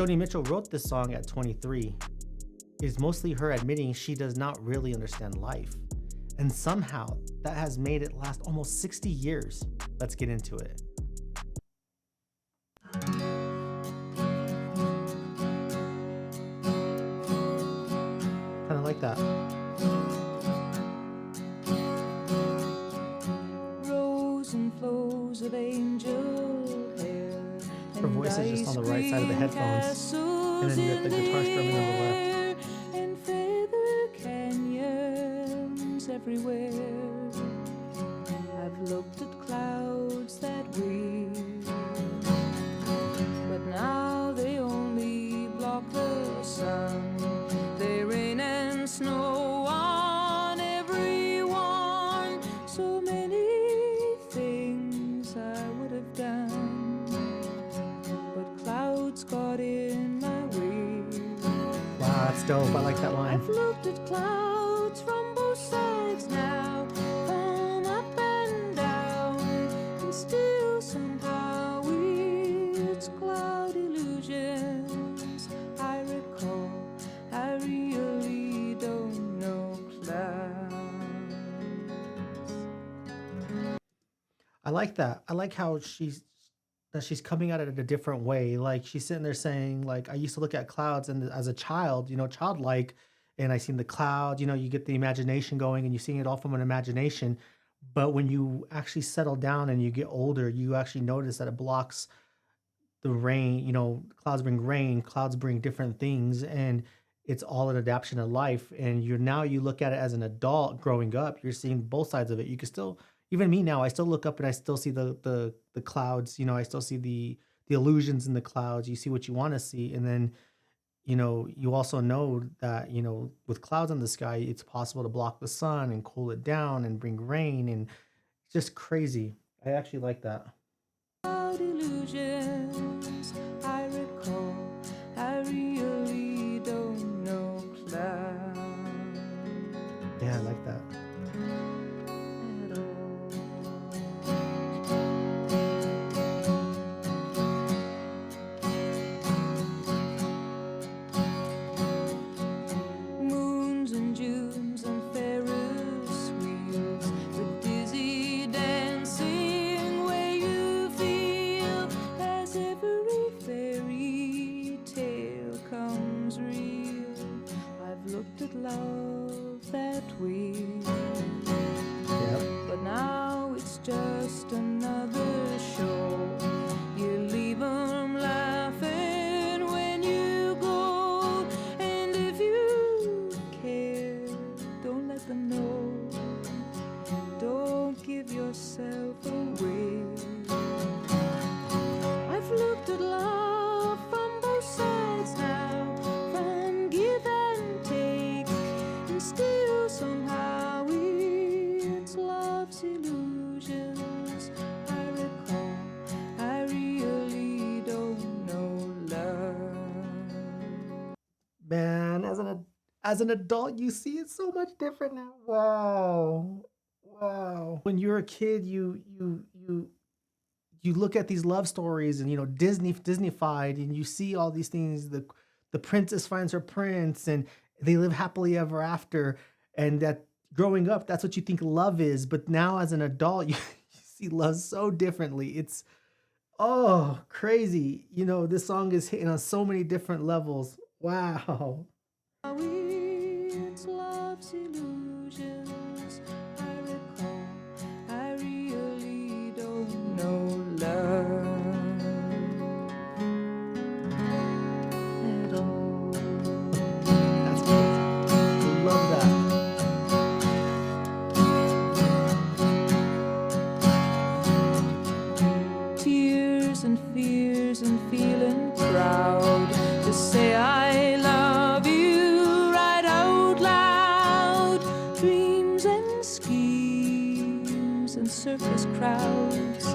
Joni Mitchell wrote this song at 23. It's mostly her admitting she does not really understand life. And somehow that has made it last almost 60 years. Let's get into it. Kind of like that. Rows and flows of angel hair. Her voice is just on the right side of the headphones. And then you got the guitar strumming on the left. And feather canyons everywhere. I've looked at clouds that way, but now they only block the sun. They rain and snow on everyone. So many things I would have done, but clouds got in my way. Wow, that's dope. I like that line. I've looked at clouds from both sides now, from up and down, and still somehow it's cloud illusions. I recall I really don't know clouds. I like that. I like how she's coming at it in a different way. Like she's sitting there saying, like, I used to look at clouds and as a child, childlike, and I seen the cloud, you get the imagination going and you're seeing it all from an imagination. But when you actually settle down and you get older, you actually notice that it blocks the rain. Clouds bring rain, clouds bring different things, and it's all an adaptation of life. And you look at it as an adult growing up, you're seeing both sides of it. You can still, even me now, I still look up and I still see the clouds. I still see the illusions in the clouds. You see what you want to see, and then you also know that with clouds in the sky, it's possible to block the sun and cool it down and bring rain, and it's just crazy. I actually like that. Cloud illusions, I recall, I really don't know clouds Yeah, I like that. at all. Moons and Junes and Ferris wheels, the dizzy dancing way you feel as every fairy tale comes real. I've looked at love that way, Yep. but now it's just another show. You leave 'em laughing when you go, and if you care, don't let them know. Don't give yourself away. I've looked at love from both sides now, from give and take, and still somehow it's love's illusions. I recall I really don't know love. Man, as an adult, you see it so much different now. Wow. Wow. When you're a kid, you look at these love stories and Disneyfied, and you see all these things. The princess finds her prince and they live happily ever after. And that growing up, that's what you think love is. But now as an adult, you see love so differently. It's crazy. This song is hitting on so many different levels. Wow. It's love's illusions. I recall I really don't know love at all. That's crazy. I love that. Tears and fears and feeling proud to say I love you right out loud. Dreams and schemes and circus crowds.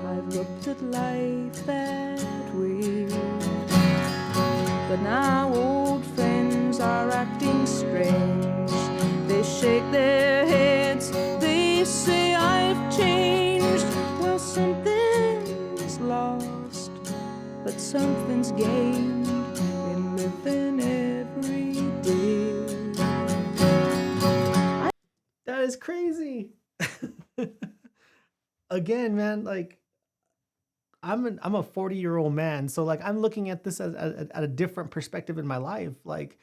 I've looked at life that way, but now old friends are acting strange. They shake their heads, they say I've changed. Well, something's lost, but something's gained. is crazy. Again, man, like I'm a 40-year-old man, so like I'm looking at this as at a different perspective in my life. Like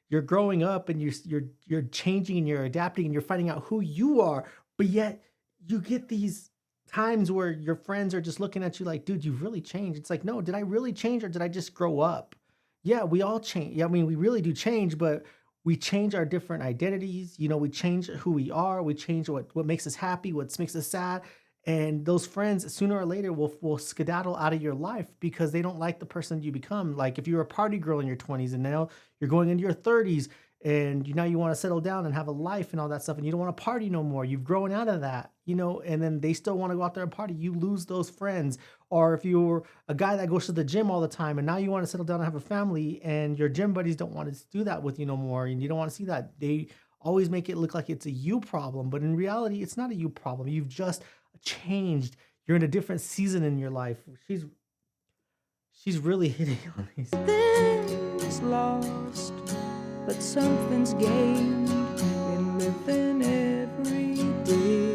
you're growing up and you're changing and you're adapting and you're finding out who you are, but yet you get these times where your friends are just looking at you like, dude, you've really changed. It's like, no, did I really change or did I just grow up? Yeah, we all change. Yeah, I mean, we really do change, but we change our different identities. We change who we are. We change what makes us happy, what makes us sad. And those friends, sooner or later, will skedaddle out of your life because they don't like the person you become. Like if you're a party girl in your 20s and now you're going into your 30s and now you want to settle down and have a life and all that stuff and you don't want to party no more. You've grown out of that, and then they still want to go out there and party. You lose those friends. Or if you're a guy that goes to the gym all the time and now you want to settle down and have a family and your gym buddies don't want to do that with you no more and you don't want to see that. They always make it look like it's a you problem, but in reality, it's not a you problem. You've just changed. You're in a different season in your life. She's really hitting on these. Something's lost, but something's gained in living every day.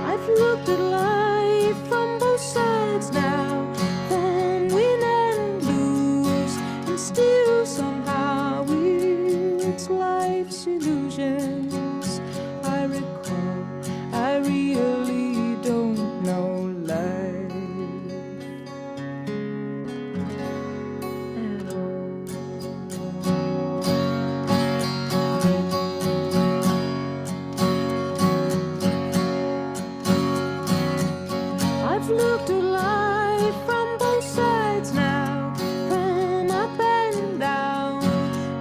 I've looked at life from both sides now, from win and lose, and still somehow it's life's illusions. I recall, I really don't know life at all. I've looked at life from both sides now, from up and down,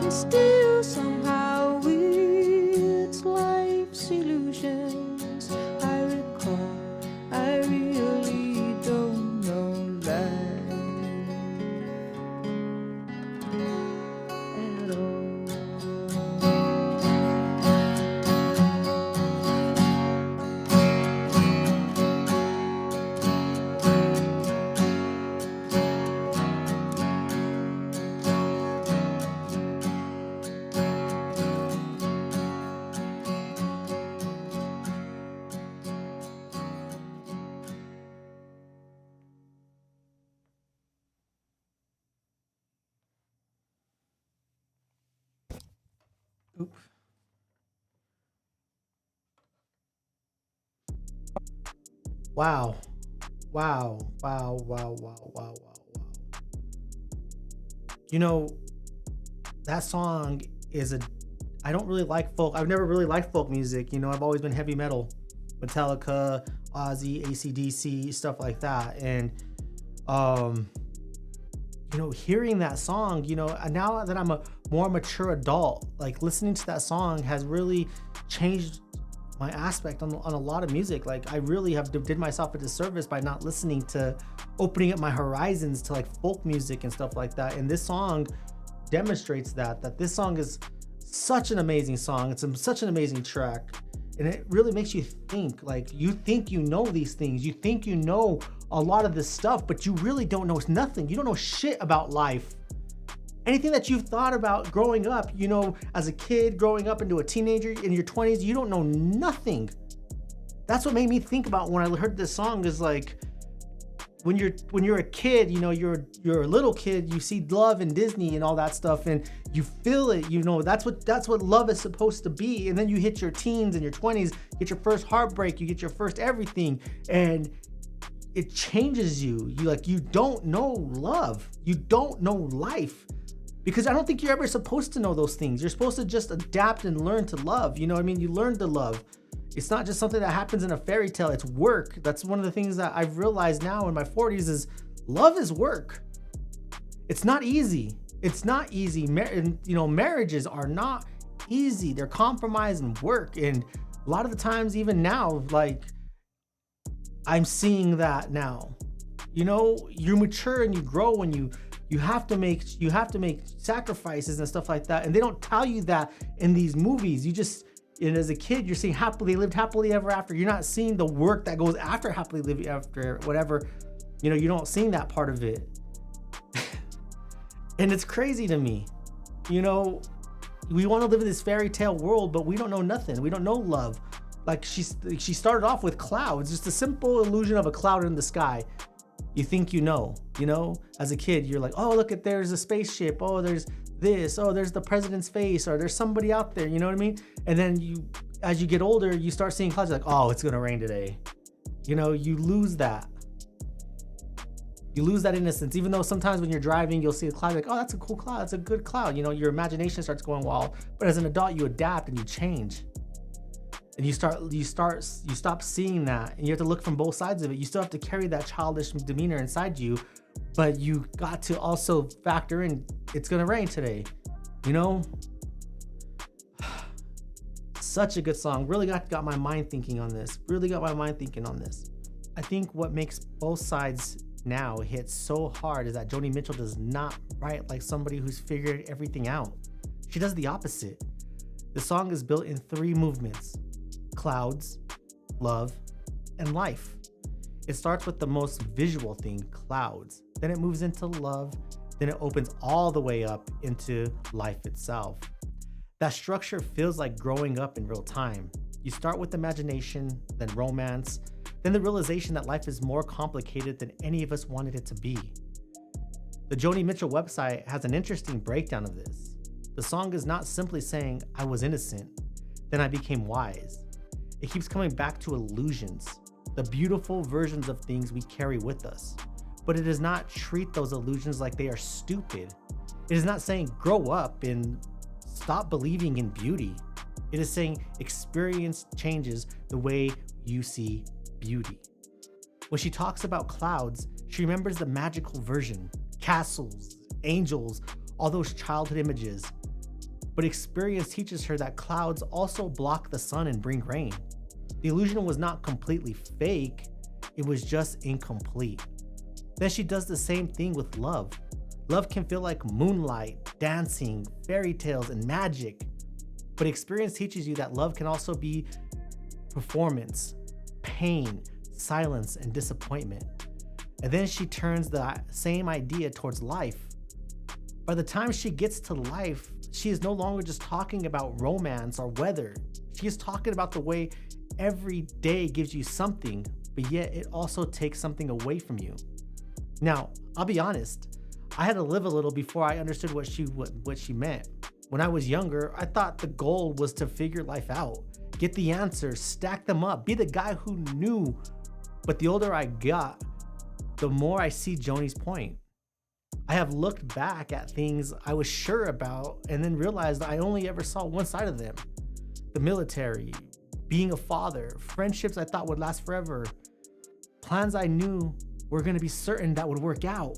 and still somehow it's life's illusions. I recall, I really don't know life at all. Oop. Wow. Wow. Wow. Wow. Wow. Wow. Wow. Wow. You know, that song is a I don't really like folk. I've never really liked folk music. I've always been heavy metal. Metallica, Ozzy, AC/DC, stuff like that. And um hearing that song, now that I'm a more mature adult, like listening to that song has really changed my aspect on a lot of music. Like I really have did myself a disservice by not listening to opening up my horizons to like folk music and stuff like that. And this song demonstrates that this song is such an amazing song. It's such an amazing track. And it really makes you think, like you think you know these things. You think you know a lot of this stuff, but you really don't know nothing. You don't know shit about life. Anything that you've thought about growing up, as a kid, growing up into a teenager in your 20s, you don't know nothing. That's what made me think about when I heard this song is like, when you're a kid, you're a little kid, you see love in Disney and all that stuff and you feel it, that's what love is supposed to be. And then you hit your teens and your 20s, get your first heartbreak, you get your first everything, and it changes you. You don't know love. You don't know life. Because I don't think you're ever supposed to know those things. You're supposed to just adapt and learn to love. You know what I mean? You learn to love. It's not just something that happens in a fairy tale. It's work. That's one of the things that I've realized now in my 40s is love is work. It's not easy. It's not easy. Marriages are not easy. They're compromise and work. And a lot of the times, even now, like I'm seeing that now. You mature and you grow and you have to make sacrifices and stuff like that. And they don't tell you that in these movies. And as a kid, you're seeing they lived happily ever after. You're not seeing the work that goes after happily living after, whatever. You don't see that part of it. And it's crazy to me. We want to live in this fairy tale world, but we don't know nothing. We don't know love. Like she started off with clouds, just a simple illusion of a cloud in the sky. You think you know, as a kid, you're like, oh, look there's a spaceship. Oh, there's this. Oh, there's the president's face, or there's somebody out there. You know what I mean? And then as you get older, you start seeing clouds. You're like, oh, it's going to rain today. You lose that. You lose that innocence, even though sometimes when you're driving, you'll see a cloud, like, oh, that's a cool cloud. That's a good cloud. Your imagination starts going wild. But as an adult, you adapt and you change. And you stop seeing that, and you have to look from both sides of it. You still have to carry that childish demeanor inside you, but you got to also factor in it's gonna rain today. Such a good song. Really got my mind thinking on this. I think what makes Both Sides now hit so hard is that Joni Mitchell does not write like somebody who's figured everything out. She does the opposite. The song is built in 3 movements: clouds, love, and life. It starts with the most visual thing, clouds. Then it moves into love. Then it opens all the way up into life itself. That structure feels like growing up in real time. You start with imagination, then romance, then the realization that life is more complicated than any of us wanted it to be. The Joni Mitchell website has an interesting breakdown of this. The song is not simply saying, I was innocent, then I became wise. It keeps coming back to illusions, the beautiful versions of things we carry with us. But it does not treat those illusions like they are stupid. It is not saying grow up and stop believing in beauty. It is saying experience changes the way you see beauty. When she talks about clouds, she remembers the magical version, castles, angels, all those childhood images. But experience teaches her that clouds also block the sun and bring rain. The illusion was not completely fake, it was just incomplete. Then she does the same thing with love. Love can feel like moonlight, dancing, fairy tales, and magic. But experience teaches you that love can also be performance, pain, silence, and disappointment. And then she turns the same idea towards life. By the time she gets to life, she is no longer just talking about romance or weather. She is talking about the way every day gives you something, but yet it also takes something away from you. Now, I'll be honest, I had to live a little before I understood what she meant. When I was younger, I thought the goal was to figure life out, get the answers, stack them up, be the guy who knew. But the older I got, the more I see Joni's point. I have looked back at things I was sure about and then realized I only ever saw one side of them. The military, being a father, friendships I thought would last forever, plans I knew were going to be certain that would work out.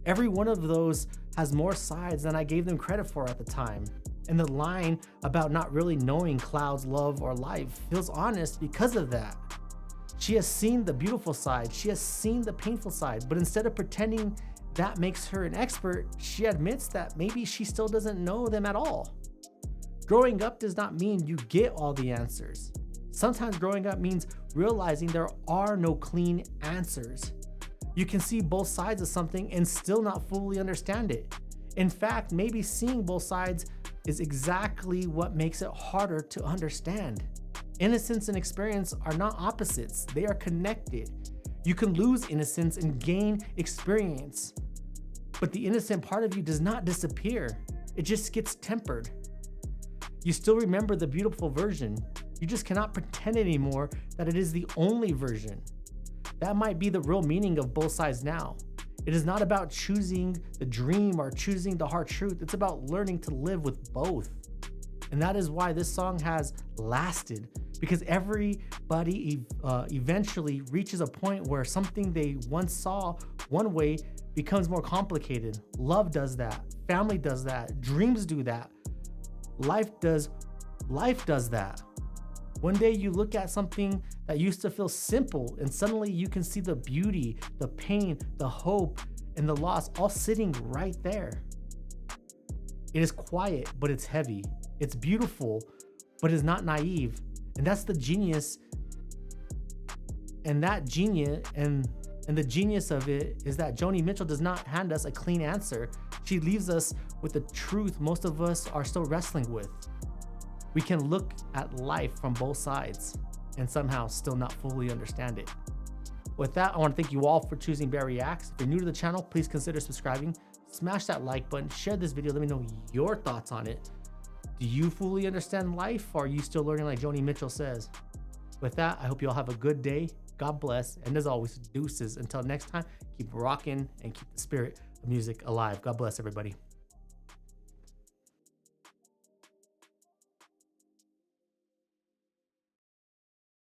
Every one of those has more sides than I gave them credit for at the time. And the line about not really knowing clouds, love, or life feels honest because of that. She has seen the beautiful side, she has seen the painful side, but instead of pretending that makes her an expert, she admits that maybe she still doesn't know them at all. Growing up does not mean you get all the answers. Sometimes growing up means realizing there are no clean answers. You can see both sides of something and still not fully understand it. In fact, maybe seeing both sides is exactly what makes it harder to understand. Innocence and experience are not opposites, they are connected. You can lose innocence and gain experience. But the innocent part of you does not disappear, it just gets tempered. You still remember the beautiful version, you just cannot pretend anymore that it is the only version. That might be the real meaning of Both Sides now. It is not about choosing the dream or choosing the hard truth, it's about learning to live with both. And that is why this song has lasted, because everybody eventually reaches a point where something they once saw one way becomes more complicated. Love does that, family does that, dreams do that, life does that. One day you look at something that used to feel simple and suddenly you can see the beauty, the pain, the hope, and the loss all sitting right there. It is quiet, but it's heavy. It's beautiful, but it's not naive. And that's the genius. And that genius and And the genius of it is that Joni Mitchell does not hand us a clean answer. She leaves us with the truth most of us are still wrestling with. We can look at life from both sides and somehow still not fully understand it. With that, I want to thank you all for choosing Bear Reacts. If you're new to the channel, please consider subscribing. Smash that like button, share this video, let me know your thoughts on it. Do you fully understand life, or are you still learning like Joni Mitchell says? With that, I hope you all have a good day. God bless. And as always, deuces. Until next time, keep rocking and keep the spirit of music alive. God bless everybody.